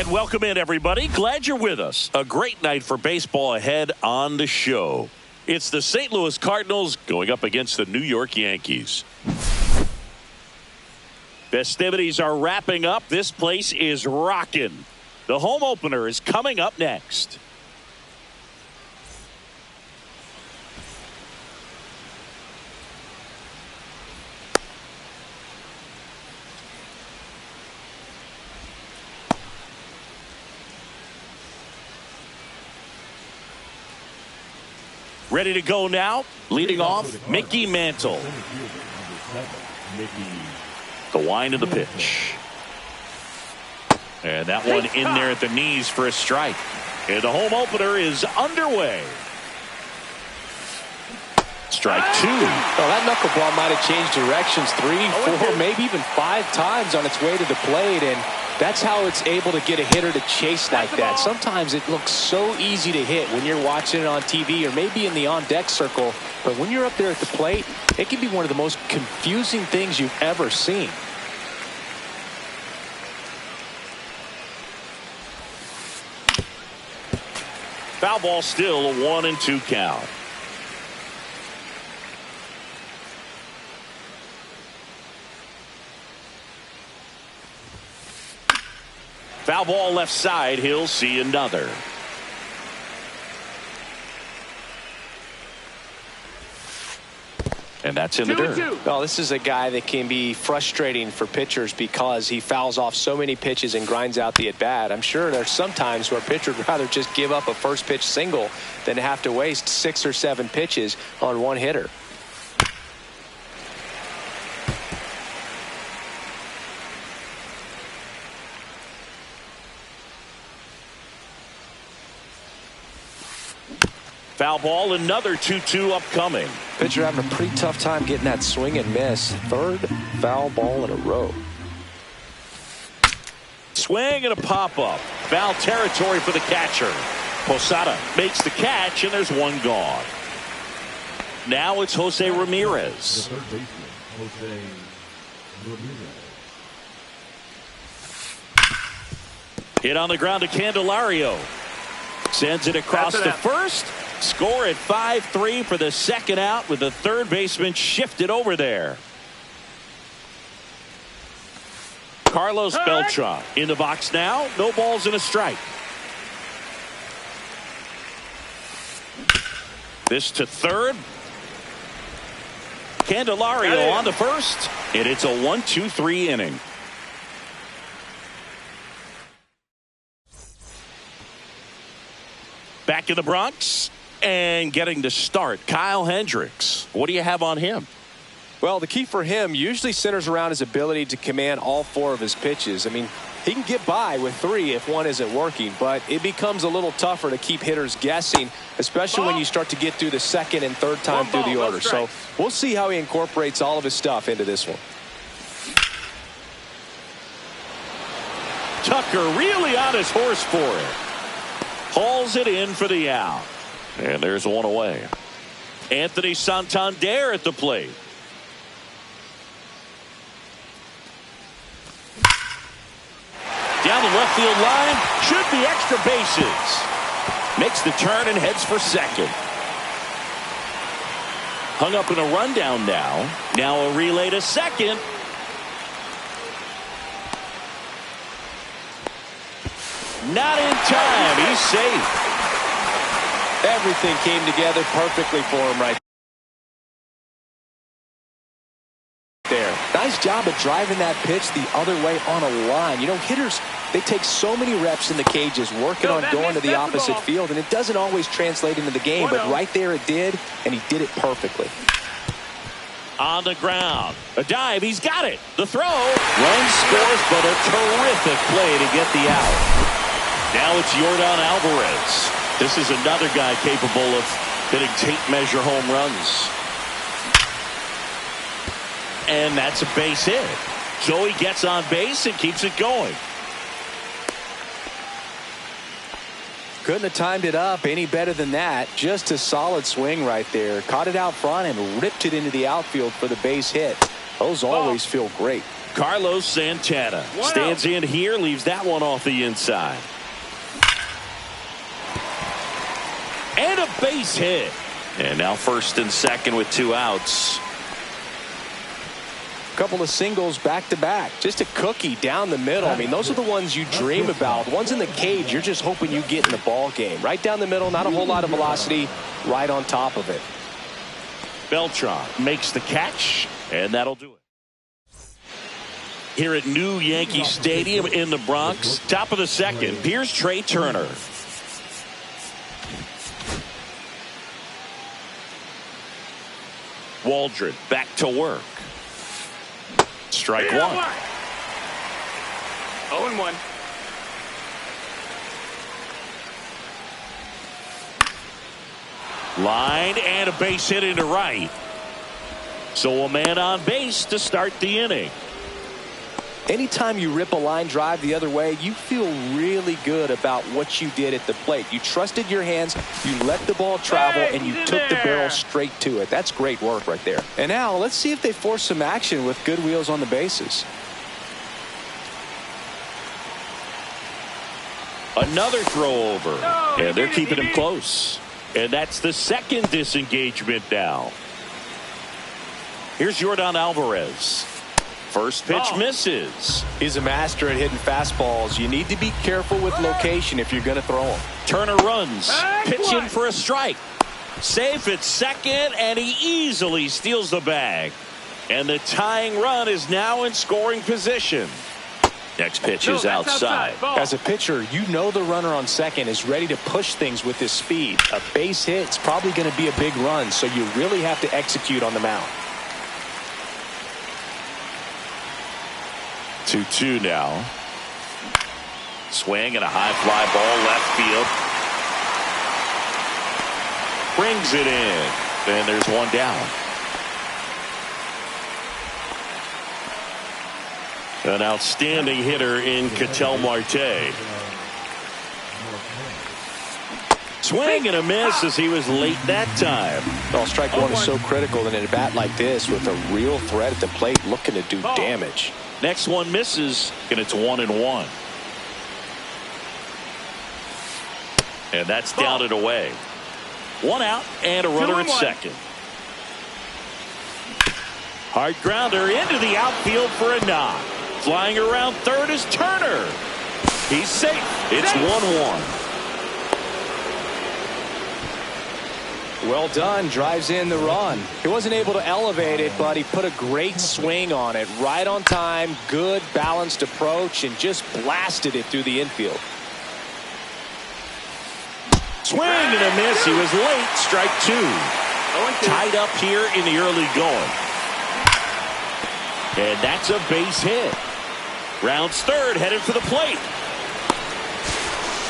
And welcome in, everybody. Glad you're with us. A great night for baseball ahead on the show. It's the St. Louis Cardinals going up against the New York Yankees. Festivities are wrapping up. This place is rocking. The home opener is coming up next. Ready to go now. Leading off, Mickey Mantle. The wind of the pitch. And that one in there at the knees for a strike. And the home opener is underway. Strike two. Well, that knuckleball might have changed directions 3, 4, maybe even 5 times on its way to the plate. And that's how it's able to get a hitter to chase like that. Sometimes it looks so easy to hit when you're watching it on TV or maybe in the on-deck circle. But when you're up there at the plate, it can be one of the most confusing things you've ever seen. Foul ball, still a 1-2 count. Foul ball left side. He'll see another. And that's in the dirt. Well, this is a guy that can be frustrating for pitchers because he fouls off so many pitches and grinds out the at-bat. I'm sure there's some times where a pitcher would rather just give up a first pitch single than have to waste 6 or 7 pitches on one hitter. Foul ball, another 2-2 upcoming. Pitcher having a pretty tough time getting that swing and miss. 3rd foul ball in a row. Swing and a pop-up. Foul territory for the catcher. Posada makes the catch, and there's one gone. Now it's Jose Ramirez. The third baseman, Jose Ramirez. Hit on the ground to Candelario. Sends it across the first. Score at 5-3 for the second out with the third baseman shifted over there. Carlos Beltran in the box now. No balls and a strike. This to third. Candelario on the first. And it's a 1-2-3 inning. Back in the Bronx and getting to start, Kyle Hendricks. What do you have on him? Well, the key for him usually centers around his ability to command all 4 of his pitches. I mean, he can get by with 3 if one isn't working, but it becomes a little tougher to keep hitters guessing, especially when you start to get through the second and third time through the order. So we'll see how he incorporates all of his stuff into this one. Tucker really on his horse for it. Hauls it in for the out. And there's one away. Anthony Santander at the plate. Down the left field line. Should be extra bases. Makes the turn and heads for second. Hung up in a rundown now. Now a relay to second. Not in time. He's safe. Everything came together perfectly for him right there. Nice job of driving that pitch the other way on a line. You know, hitters, they take so many reps in the cages working on going to the opposite field, and it doesn't always translate into the game, but right there it did, and he did it perfectly. On the ground. A dive. He's got it. The throw. Run scores, but a terrific play to get the out. Now it's Yordan Alvarez. This is another guy capable of hitting tape measure home runs. And that's a base hit. So he gets on base and keeps it going. Couldn't have timed it up any better than that. Just a solid swing right there. Caught it out front and ripped it into the outfield for the base hit. Those always feel great. Carlos Santana stands in here, leaves that one off the inside. And a base hit. And now first and second with 2 outs. Couple of singles back to back. Just a cookie down the middle. I mean, those are the ones you dream about. Ones in the cage, you're just hoping you get in the ball game. Right down the middle, not a whole lot of velocity, right on top of it. Beltran makes the catch, and that'll do it. Here at New Yankee Stadium in the Bronx, top of the second, here's Trey Turner. Waldron back to work. Strike 1. 0-1. Line and a base hit into right. So a man on base to start the inning. Anytime you rip a line drive the other way, you feel really good about what you did at the plate. You trusted your hands, you let the ball travel, and you took the barrel straight to it. That's great work right there. And now let's see if they force some action with good wheels on the bases. Another throw over. And they're keeping him close. And that's the second disengagement now. Here's Yordan Alvarez. First pitch misses. He's a master at hitting fastballs. You need to be careful with location if you're going to throw them. Turner runs. Pitching for a strike. Safe at second, and he easily steals the bag. And the tying run is now in scoring position. Next pitch is outside. As a pitcher, you know the runner on second is ready to push things with his speed. A base hit's probably going to be a big run, so you really have to execute on the mound. 2-2 now. Swing and a high fly ball left field. Brings it in. And there's one down. An outstanding hitter in Ketel Marte. Swing and a miss as he was late that time. Well, strike one is so critical in a bat like this with a real threat at the plate looking to do damage. Next one misses, and it's 1-1. And that's down and away. 1 out and a runner at second. Hard grounder into the outfield for a knock. Flying around third is Turner. He's safe. It's 1-1. Well done. Drives in the run. He wasn't able to elevate it, but he put a great swing on it. Right on time. Good balanced approach and just blasted it through the infield. Swing and a miss. He was late. Strike 2. Tied up here in the early going. And that's a base hit. Rounds third, headed for the plate.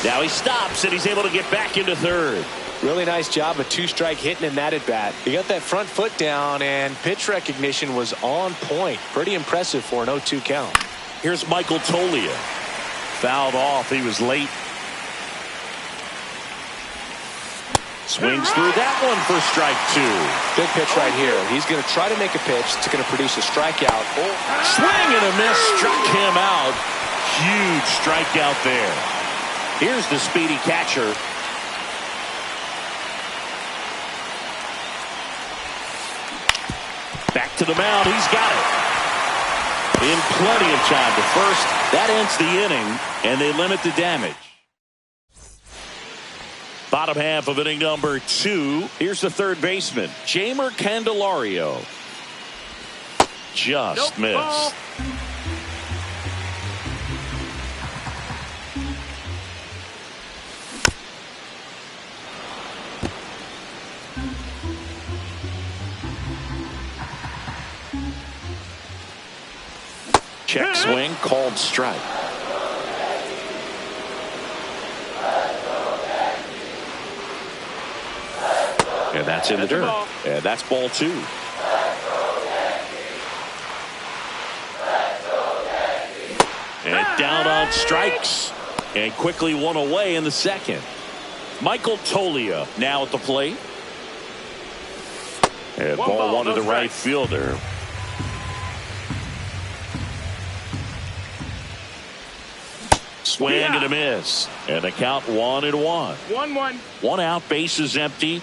Now he stops and he's able to get back into third. Really nice job of 2-strike hitting in that at bat. He got that front foot down and pitch recognition was on point. Pretty impressive for an 0-2 count. Here's Michael Toglia. Fouled off. He was late. Swings through that one for strike 2. Big pitch right here. He's going to try to make a pitch that's going to produce a strikeout. Swing and a miss. Struck him out. Huge strikeout there. Here's the speedy catcher. Back to the mound. He's got it. In plenty of time to first. That ends the inning, and they limit the damage. Bottom half of inning number 2. Here's the third baseman, Jeimer Candelario. Just missed. Check swing, called strike. And that's in the dirt. And that's ball 2. And down on strikes. And quickly one away in the second. Michael Toglia now at the plate. And ball 1 to the right fielder. swing and a miss. And the count 1-1. 1-1. One out, bases empty.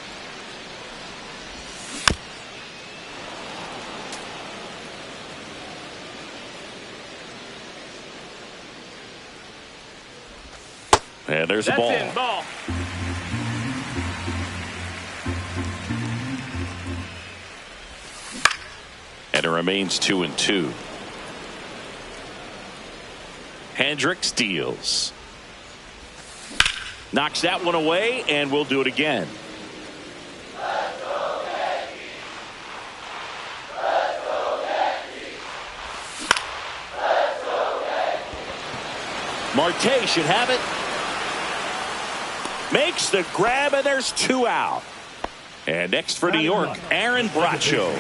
And there's a ball. In, ball. And it remains 2-2. Hendricks deals. Knocks that one away, and we'll do it again. Marte should have it. Makes the grab, and there's 2 out. And next for New York, Aaron Bracho.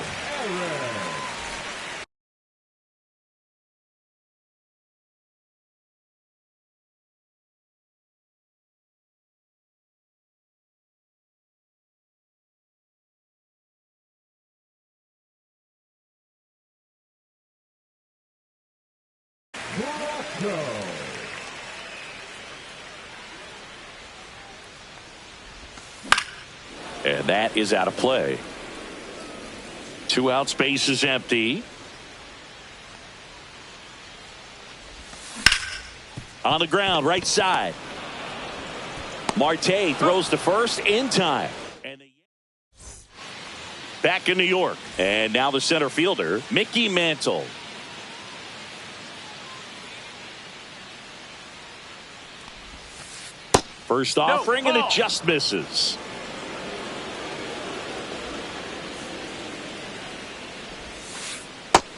And that is out of play. 2 out, space is empty. On the ground, right side. Marte throws to first in time. And back in New York. And now the center fielder, Mickey Mantle. First offering, and it just misses.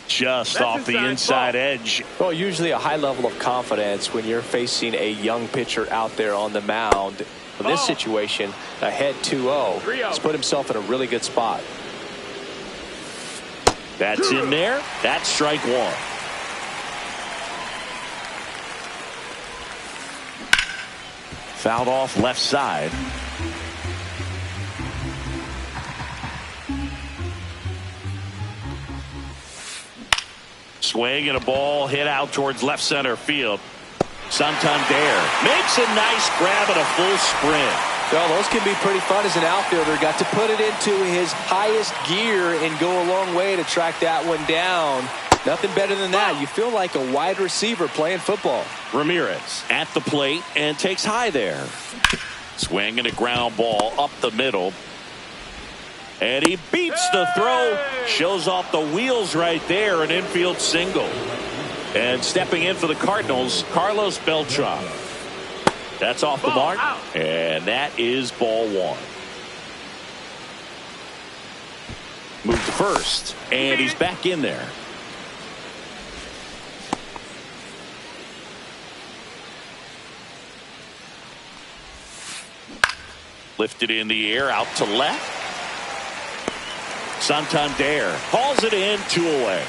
Just off the inside edge. Well, usually a high level of confidence when you're facing a young pitcher out there on the mound. In this situation, ahead 2-0. He's put himself in a really good spot. That's in there. That's strike 1. Fouled off left side. Swing and a ball hit out towards left center field. Santander makes a nice grab and a full sprint. Well, those can be pretty fun as an outfielder. Got to put it into his highest gear and go a long way to track that one down. Nothing better than that. You feel like a wide receiver playing football. Ramirez at the plate and takes high there. Swing and a ground ball up the middle. And he beats the throw. Shows off the wheels right there. An infield single. And stepping in for the Cardinals, Carlos Beltran. That's off the mark. And that is ball 1. Move to first. And he's back in there. Lifted in the air out to left. Santander hauls it in, 2 away.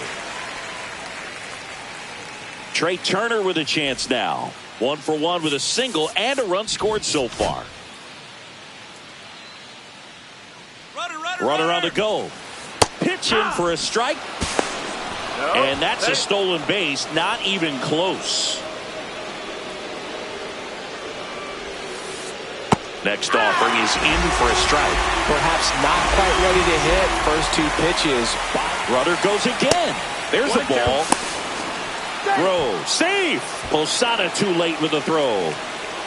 Trey Turner with a chance now. 1 for 1 with a single and a run scored so far. Runner on the go. Pitch in for a strike. And that's a stolen base. Not even close. Next offering is in for a strike. Perhaps not quite ready to hit. First 2 pitches. Runner goes again. There's a ball. Throw. Safe. Posada too late with the throw.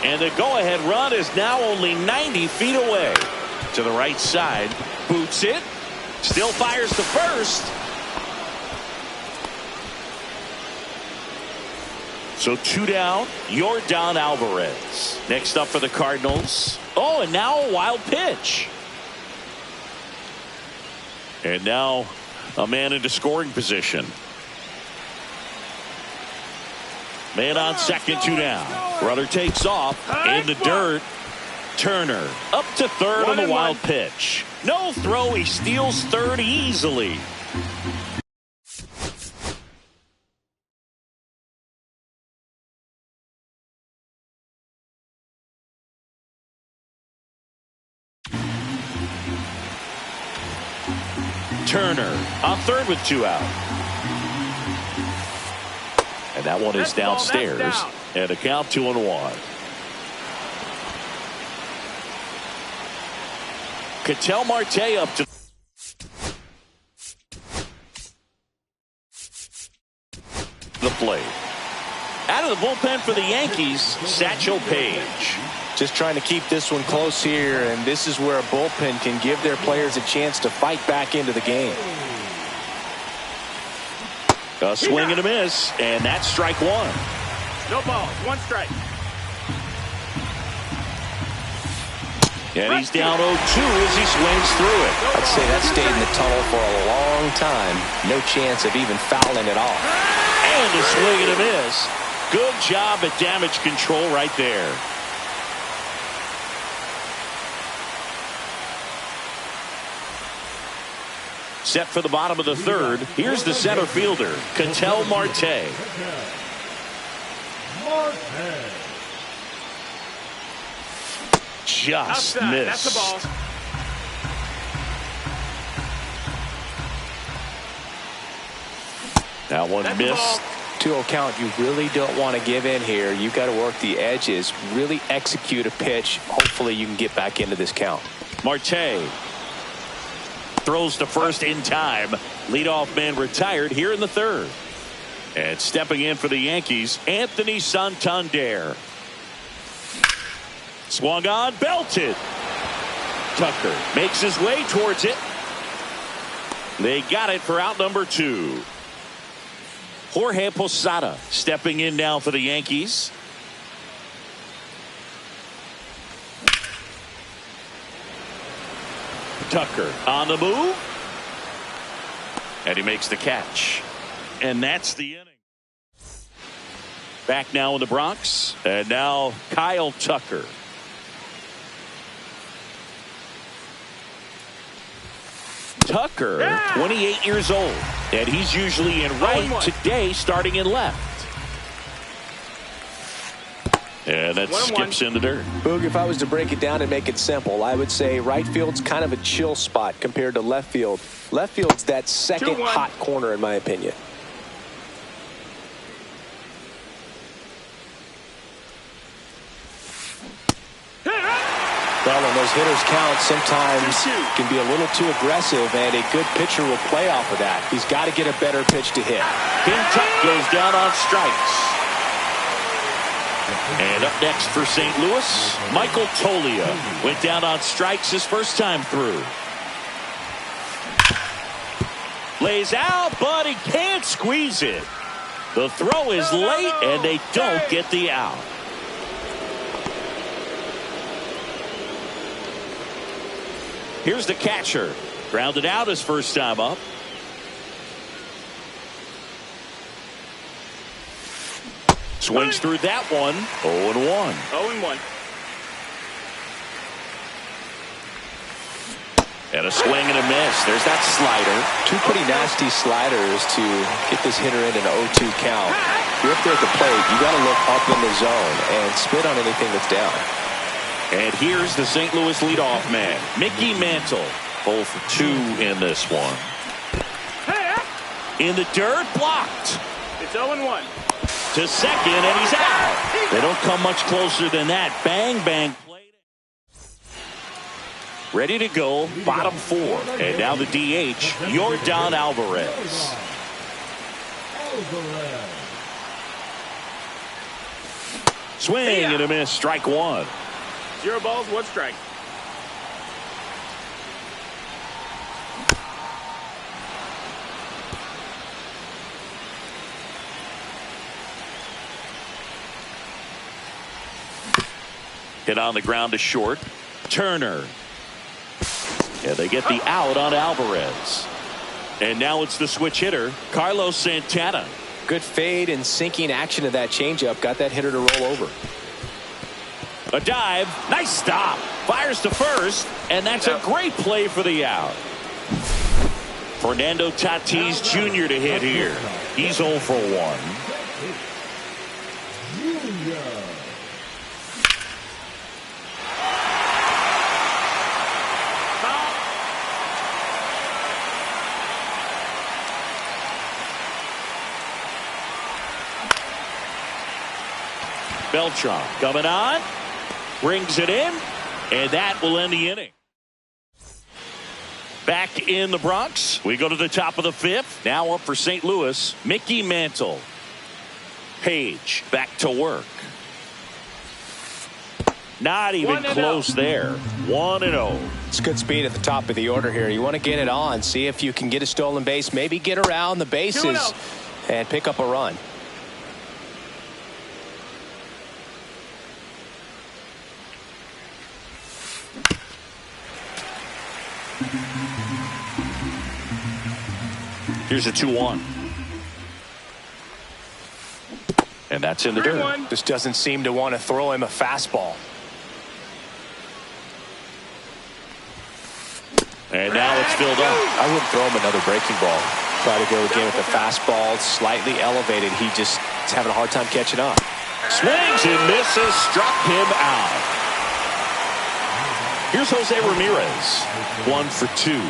And the go-ahead run is now only 90 feet away. To the right side. Boots it. Still fires to first. So 2 down. Yordan Alvarez. Next up for the Cardinals. Oh, and now a wild pitch. And now a man into scoring position. Man on second, 2 down. Runner takes off in the dirt. Turner up to third on the wild pitch. No throw. He steals third easily. Turner on third with 2 out. And that one is downstairs. And a count 2-1. Ketel Marte up to the plate. Out of the bullpen for the Yankees, Satchel Paige. Just trying to keep this one close here, and this is where a bullpen can give their players a chance to fight back into the game. A swing and a miss, and that's strike one. No balls, one strike. And he's down 0-2 as he swings through it. I'd say that stayed in the tunnel for a long time. No chance of even fouling it off. And a swing and a miss. Good job at damage control right there. Set for the bottom of the third. Here's the center fielder, Ketel Marte. Just Outside. missed. That's the ball. That one That's the missed. ball. 2-0 count. You really don't want to give in here. You've got to work the edges, really execute a pitch. Hopefully you can get back into this count. Marte throws to first in time. Leadoff man retired here in the third. And stepping in for the Yankees, Anthony Santander. Swung on, belted. Tucker makes his way towards it. They got it for out number 2. Jorge Posada stepping in now for the Yankees. Tucker on the move. And he makes the catch. And that's the inning. Back now in the Bronx. And now Kyle Tucker. Tucker, 28 years old. And he's usually in right, today starting in left. And that skips in the dirt. Boog, if I was to break it down and make it simple, I would say right field's kind of a chill spot compared to left field. Left field's that second 2-1. hot corner in my opinion. Well, when those hitters count, sometimes can be a little too aggressive, and a good pitcher will play off of that. He's got to get a better pitch to hit. King Tuck goes down on strikes. And up next for St. Louis, Michael Toglia went down on strikes his first time through. Lays out, but he can't squeeze it. The throw is late, and they don't get the out. Here's the catcher. Grounded out his first time up. Swings through that one. 0-1. 0-1. And a swing and a miss. There's that slider. Two pretty nasty sliders to get this hitter in an 0-2 count. If you're up there at the plate, you got to look up in the zone and spit on anything that's down. And here's the St. Louis leadoff man, Mickey Mantle. 0 for 2 in this one. In the dirt, blocked. It's 0-1. To second, and he's out. They don't come much closer than that. Bang, bang. Ready to go, bottom 4. And now the DH, Yordan Alvarez. Swing and a miss, strike 1. 0 balls, 1 strike. Hit on the ground to short. Turner. And they get the out on Alvarez. And now it's the switch hitter, Carlos Santana. Good fade and sinking action of that changeup got that hitter to roll over. A dive. Nice stop. Fires to first. And that's a great play for the out. Fernando Tatis Jr. to hit here. He's 0 for 1. Beltran coming on. Brings it in. And that will end the inning. Back in the Bronx. We go to the top of the fifth. Now up for St. Louis. Mickey Mantle. Page back to work. Not even close there. 1-0. It's good speed at the top of the order here. You want to get it on. See if you can get a stolen base. Maybe get around the bases and pick up a run. Here's a 2-1. And that's in the dirt. Just doesn't seem to want to throw him a fastball. And now it's filled up. I wouldn't throw him another breaking ball. Try to go again with the fastball slightly elevated. He just is having a hard time catching up. Swings and misses. Struck him out. Here's Jose Ramirez. 1 for 2.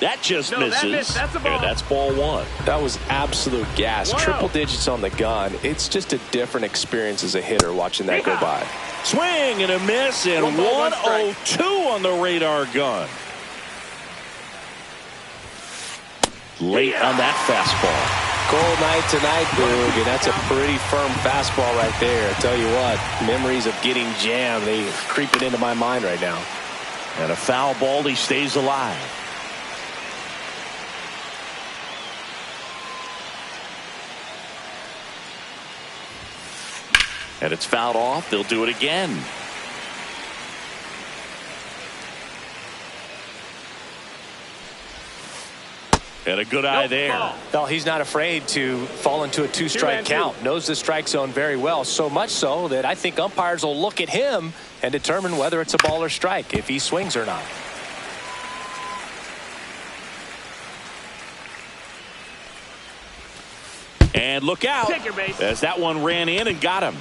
That just misses. That's a ball. And that's ball 1. That was absolute gas. Triple digits on the gun. It's just a different experience as a hitter watching that go by. Swing and a miss, and 102 on the radar gun. Late on that fastball. Cold night tonight, Boog, and that's a pretty firm fastball right there. I tell you what, memories of getting jammed, they creeping into my mind right now. And a foul ball, he stays alive. And it's fouled off. They'll do it again. And a good eye there. Well, he's not afraid to fall into a two-strike count. Knows the strike zone very well. So much so that I think umpires will look at him and determine whether it's a ball or strike, if he swings or not. And look out, Take your base. as that one ran in and got him.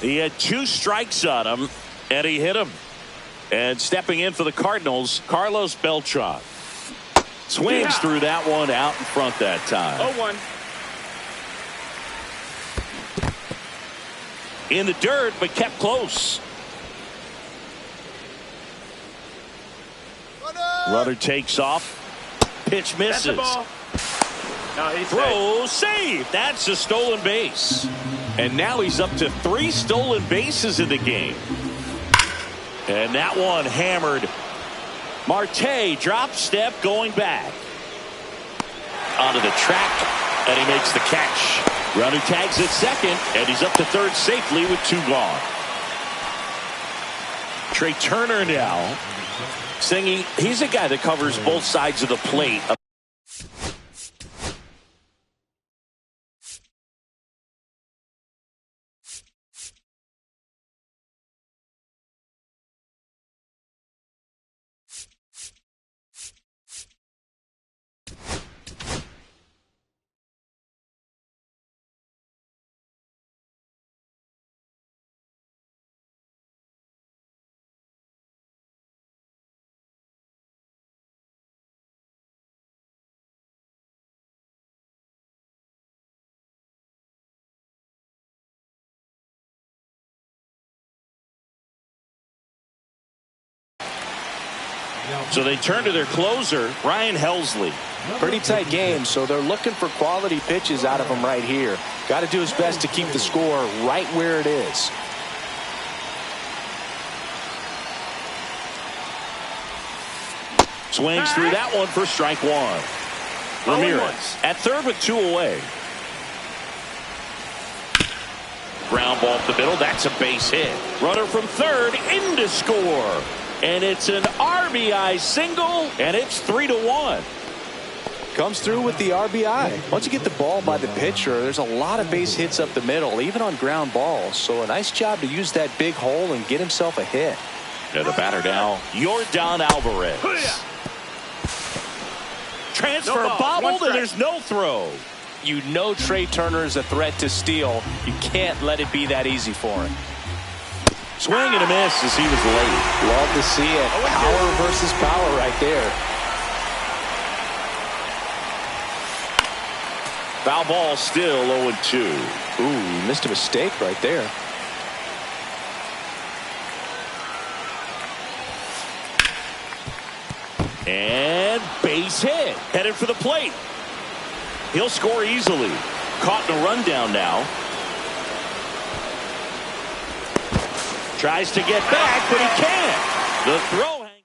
He had 2 strikes on him, and he hit him. And stepping in for the Cardinals, Carlos Beltran. Swings through that one out in front that time. 0-1. In the dirt, but kept close. Runner takes off. Pitch misses. That's the ball. No, he's Throw, save. That's a stolen base. And now he's up to 3 stolen bases in the game. And that one hammered. Marte drop step going back. Onto the track, and he makes the catch. Runner tags at second, and he's up to third safely with 2 gone. Trey Turner now singing. He's a guy that covers both sides of the plate. So they turn to their closer, Ryan Helsley. Pretty tight game, so they're looking for quality pitches out of him right here. Got to do his best to keep the score right where it is. Swings through that one for strike 1. Ramirez at third with 2 away. Ground ball up the middle. That's a base hit. Runner from third in to score. And it's an RBI single, and it's 3-1. Comes through with the RBI. Once you get the ball by the pitcher, there's a lot of base hits up the middle, even on ground balls. So a nice job to use that big hole and get himself a hit. And the batter now, Yordan Alvarez. Transfer bobbled, and there's no throw. You know Trey Turner is a threat to steal. You can't let it be that easy for him. Swing and a miss as he was late. Love to see it. Power versus power right there. Foul ball, still 0-2. Ooh, missed a mistake right there. And base hit. Headed for the plate. He'll score easily. Caught in a rundown now. Tries to get back, but he can't. The throw hangs.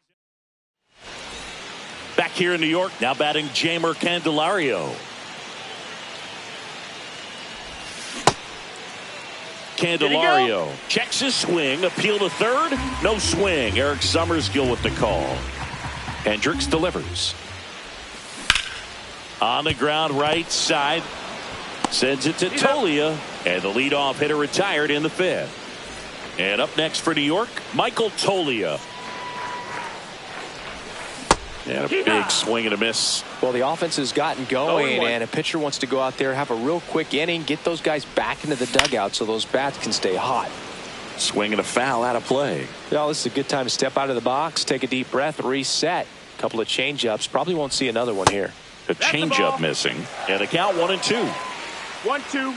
Back here in New York, now batting Jeimer Candelario. Candelario checks his swing. Appeal to third. No swing. Eric Summerskill with the call. Hendricks delivers. On the ground right side. Sends it to Tolia. And the leadoff hitter retired in the fifth. And up next for New York, Michael Tolia. And a big swing and a miss. Well, the offense has gotten going, and a pitcher wants to go out there, have a real quick inning, get those guys back into the dugout so those bats can stay hot. Swing and a foul out of play. Well, this is a good time to step out of the box, take a deep breath, reset. A couple of changeups. Probably won't see another one here. A changeup missing. And a count 1-2. 1-2.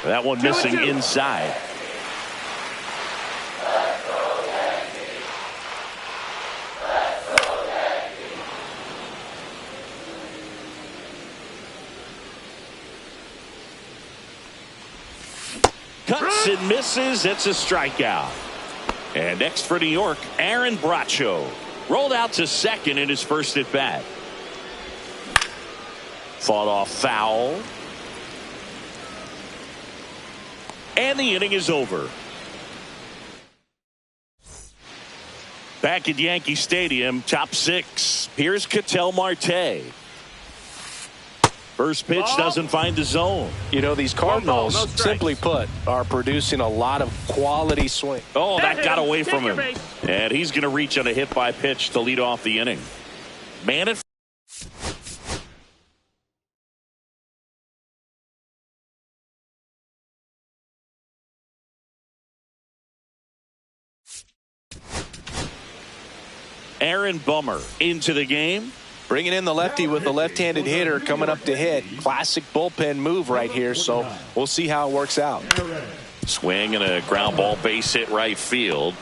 That one missing inside. Cuts and misses. It's a strikeout. And next for New York, Aaron Bracho. Rolled out to second in his first at bat. Fought off foul. And the inning is over. Back at Yankee Stadium, top six. Here's Ketel Marte. First pitch doesn't find the zone. You know, these Cardinals, simply put, are producing a lot of quality swing. Oh, that got away from him. And he's going to reach on a hit by pitch to lead off the inning. Man it. Aaron Bummer into the game. Bringing in the lefty with the left-handed hitter coming up to hit. Classic bullpen move right here, so we'll see how it works out. Swing and a ground ball base hit right field.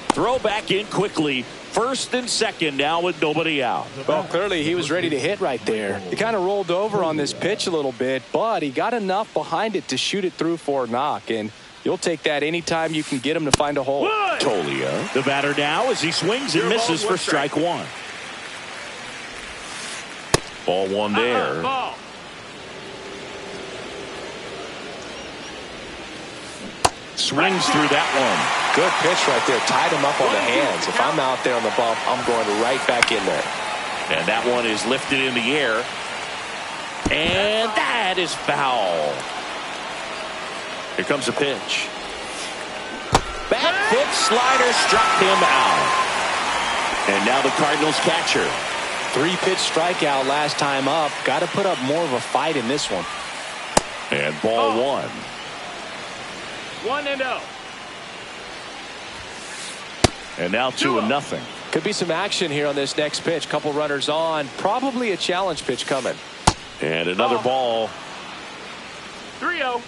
Throw back in quickly. First and second now with nobody out. Well, clearly he was ready to hit right there. He kind of rolled over on this pitch a little bit, but he got enough behind it to shoot it through for a knock, and you'll take that anytime you can get him to find a hole. Tolia, the batter now as he swings and misses for strike one. Ball one there. Swings through that one. Good pitch right there. Tied him up on the hands. If I'm out there on the bump, I'm going right back in there. And that one is lifted in the air. And that is foul. Here comes a pitch. Back foot slider struck him out. And now the Cardinals catcher. 3-pitch strikeout last time up. Got to put up more of a fight in this one. And ball one. 1-0. And now 2-0. Could be some action here on this next pitch. Couple runners on. Probably a challenge pitch coming. And another ball. 3-0.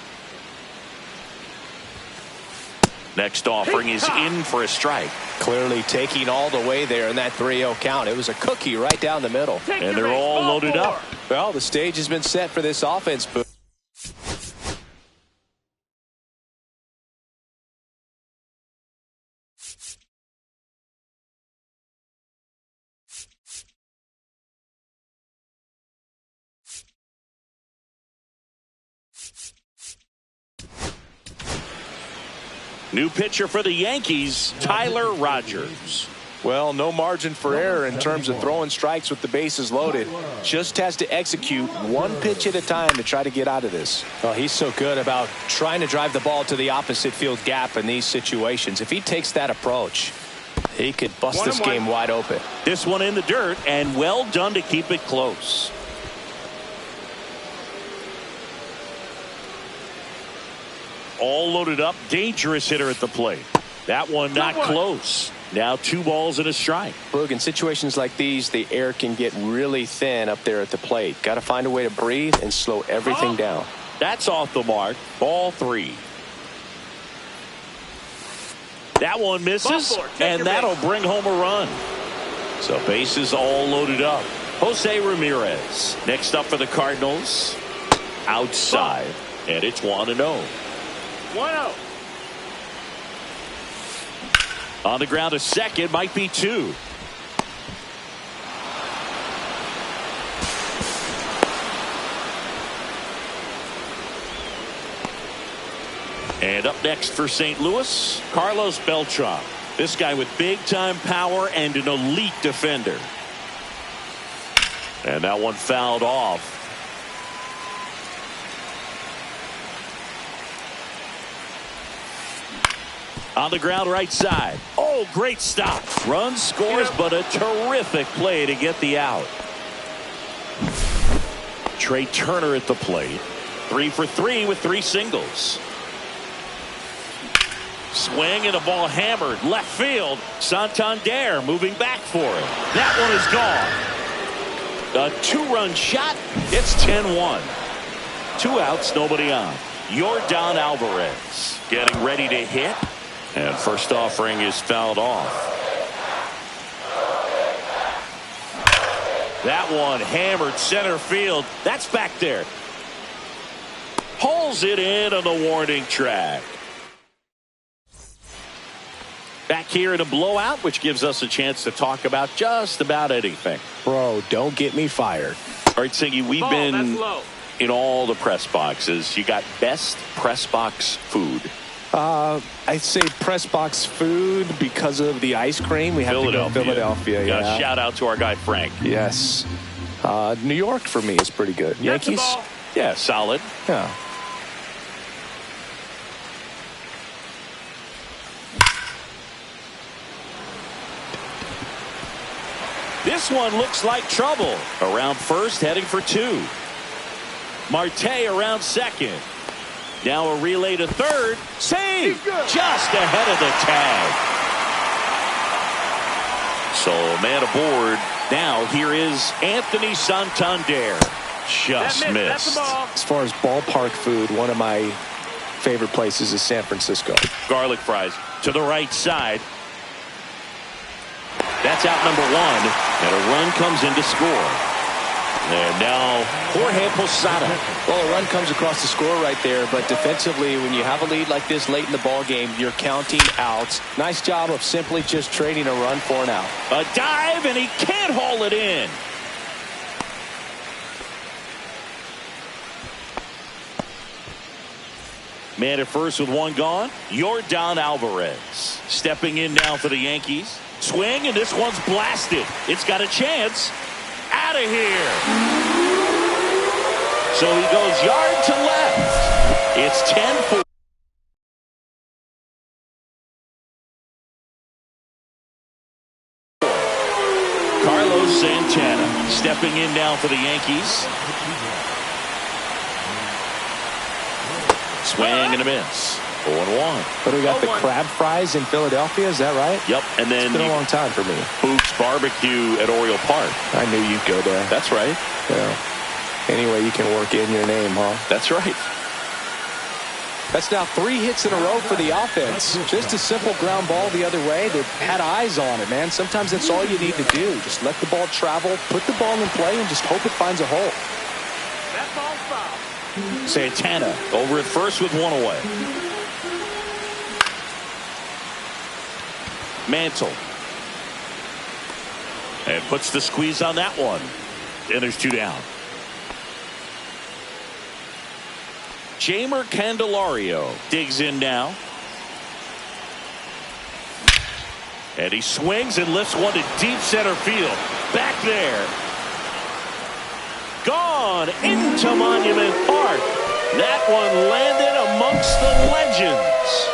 Next offering is in for a strike. Clearly taking all the way there in that 3-0 count. It was a cookie right down the middle. And they're all loaded up. Well, the stage has been set for this offense, but new pitcher for the Yankees, Tyler Rogers. well, no margin for error in terms of throwing strikes with the bases loaded. Just has to execute one pitch at a time to try to get out of this. Well, he's so good about trying to drive the ball to the opposite field gap in these situations. If he takes that approach, he could bust this game wide open. This one in the dirt, and well done to keep it close. All loaded up, dangerous hitter at the plate. That one not close. Now 2 balls and a strike. Look, in situations like these, the air can get really thin up there at the plate. Got to find a way to breathe and slow everything down. That's off the mark. Ball 3. That one misses, and that'll bring home a run. So bases all loaded up. Jose Ramirez next up for the Cardinals. Outside, and it's 1-0. 1-0. On the ground to second, might be 2. And up next for St. Louis, Carlos Beltran. This guy with big-time power and an elite defender. And that one fouled off. On the ground right side. Oh, great stop. Run scores, but a terrific play to get the out. Trey Turner at the plate. 3 for 3 with 3 singles. Swing and a ball hammered left field. Santander moving back for it. That one is gone. A 2-run shot. It's 10-1. 2 outs, nobody on. Yordan Alvarez getting ready to hit. And first offering is fouled off. That one hammered center field. That's back there. Pulls it in on the warning track. Back here in a blowout, which gives us a chance to talk about just about anything. Bro, don't get me fired. All right, Siggy, we've been in all the press boxes. You got best press box food. I say press box food because of the ice cream. We have to go Philadelphia. Yeah. Shout out to our guy Frank. Yes. New York for me is pretty good. Yankees? Yeah, solid. Yeah. This one looks like trouble. Around first, heading for 2. Marte around second. Now a relay to third. Save! Just ahead of the tag. So man aboard. Now here is Anthony Santander. Just missed. As far as ballpark food, one of my favorite places is San Francisco. Garlic fries to the right side. That's out number 1. And a run comes in to score. And now Jorge Posada. Well, a run comes across the score right there, but defensively, when you have a lead like this late in the ball game, you're counting outs. Nice job of simply just trading a run for an out. A dive, and he can't haul it in. Man at first with 1 gone. Yordan Alvarez stepping in now for the Yankees. Swing, and this one's blasted. It's got a chance. Out of here. So he goes yard to left. It's 10-4. Carlos Santana stepping in now for the Yankees. Swing and a miss. 0-1. But we got the crab fries in Philadelphia, is that right? Yep, and then it's been a long time for me. Book's Barbecue at Oriole Park. I knew you'd go there. That's right. Yeah. Anyway, you can work in your name, huh? That's right. That's now 3 hits in a row for the offense. Just a simple ground ball the other way. They've had eyes on it, man. Sometimes that's all you need to do. Just let the ball travel, put the ball in play, and just hope it finds a hole. That ball's foul. Santana over at first with 1 away. Mantle. And puts the squeeze on that one. And there's 2 down. Jamer Candelario digs in now. And he swings and lifts one to deep center field. Back there. Gone into Monument Park. That one landed amongst the legends.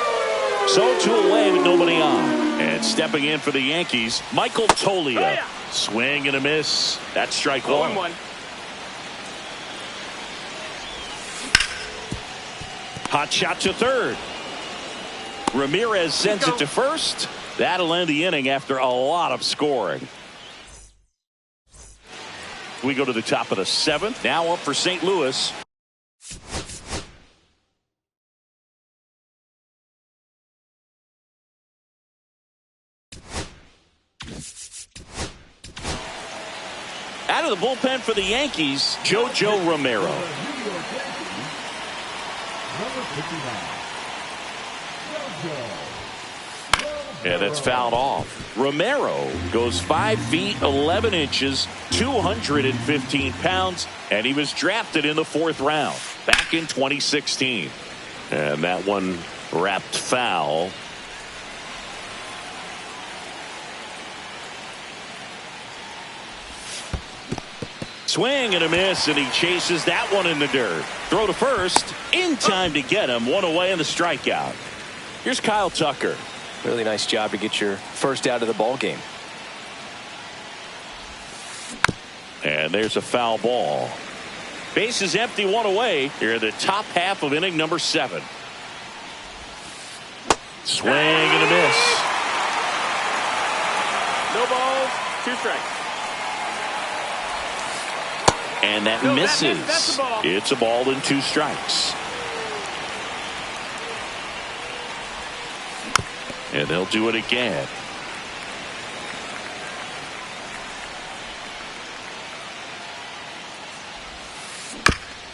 So 2 away with nobody on. And stepping in for the Yankees, Michael Toglia. Swing and a miss. That's strike 1. Hot shot to third. Ramirez sends it to first. That'll end the inning after a lot of scoring. We go to the top of the 7th. Now up for St. Louis. Out of the bullpen for the Yankees, JoJo Romero. Yeah, that's fouled off. Romero goes 5 feet 11 inches, 215 pounds, and he was drafted in the 4th round back in 2016. And that one wrapped foul. Swing and a miss, and he chases that one in the dirt. Throw to first, in time to get him. One away in the strikeout. Here's Kyle Tucker. Really nice job to get your first out of the ball game. And there's a foul ball. Base is empty, one away. Here in the top half of inning number 7. Swing and a miss. No balls, 2 strikes. And that misses. That's a ball. It's a ball and 2 strikes. And they'll do it again.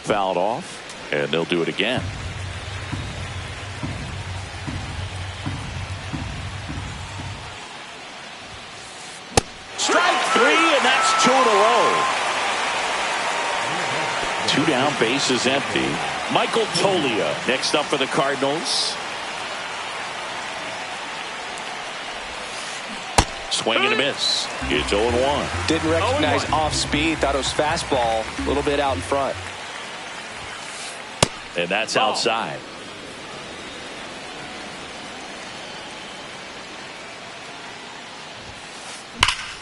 Fouled off, and they'll do it again. Strike 3, and that's 2 in a row. 2 down, base is empty. Michael Toglia next up for the Cardinals. Swing and a miss. It's 0-1. Didn't recognize off speed. Thought it was fastball. A little bit out in front. And that's outside.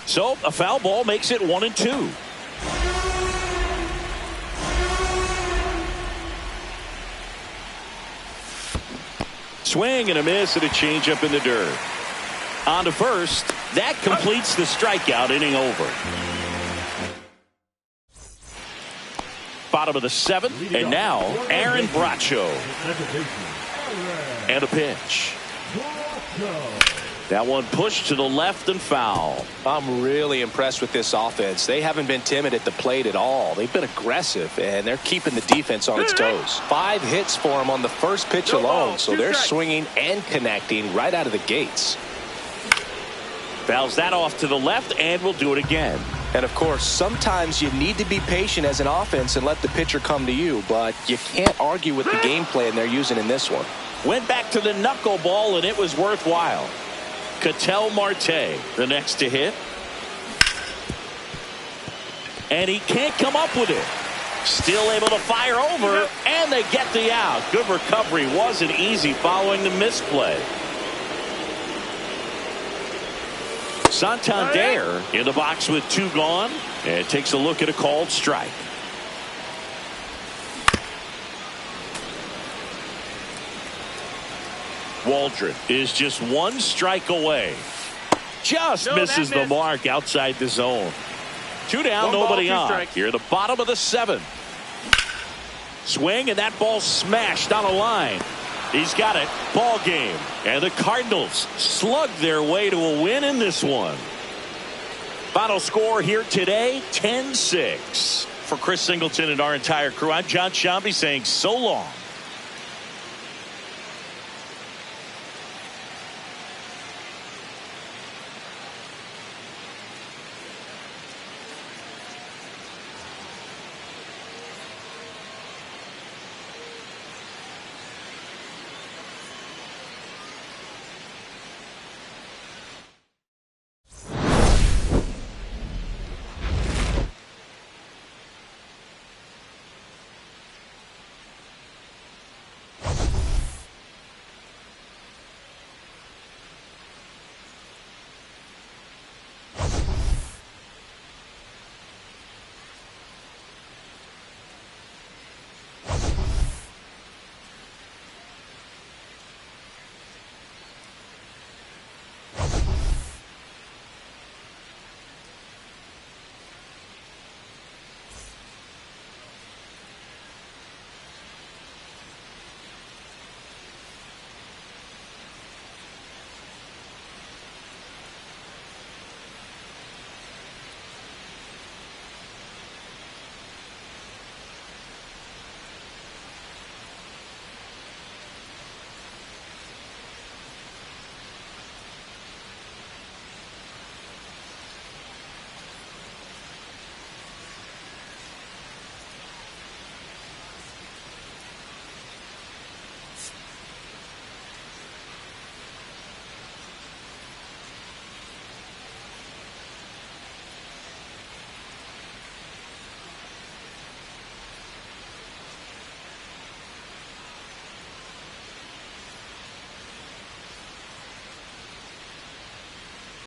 So a foul ball makes it 1-2. Swing and a miss and a changeup in the dirt. On to first. That completes the strikeout. Inning over. Bottom of the 7th, and now Aaron Bracho. And a pitch. That one pushed to the left and foul. I'm really impressed with this offense. They haven't been timid at the plate at all. They've been aggressive, and they're keeping the defense on its toes. 5 hits for them on the first pitch alone, so they're swinging and connecting right out of the gates. Fouls that off to the left, and we'll do it again. And of course, sometimes you need to be patient as an offense and let the pitcher come to you, but you can't argue with the game plan they're using in this one. Went back to the knuckleball, and it was worthwhile. Ketel Marte, the next to hit. And he can't come up with it. Still able to fire over, and they get the out. Good recovery. Wasn't easy following the misplay. Santander in the box with 2 gone, and takes a look at a called strike. Waldron is just 1 strike away. Just misses the mark outside the zone. 2 down, nobody on. Here at the bottom of the 7th. Swing, and that ball smashed on a line. He's got it. Ball game. And the Cardinals slug their way to a win in this one. Final score here today, 10-6. For Chris Singleton and our entire crew, I'm John Shambi saying so long.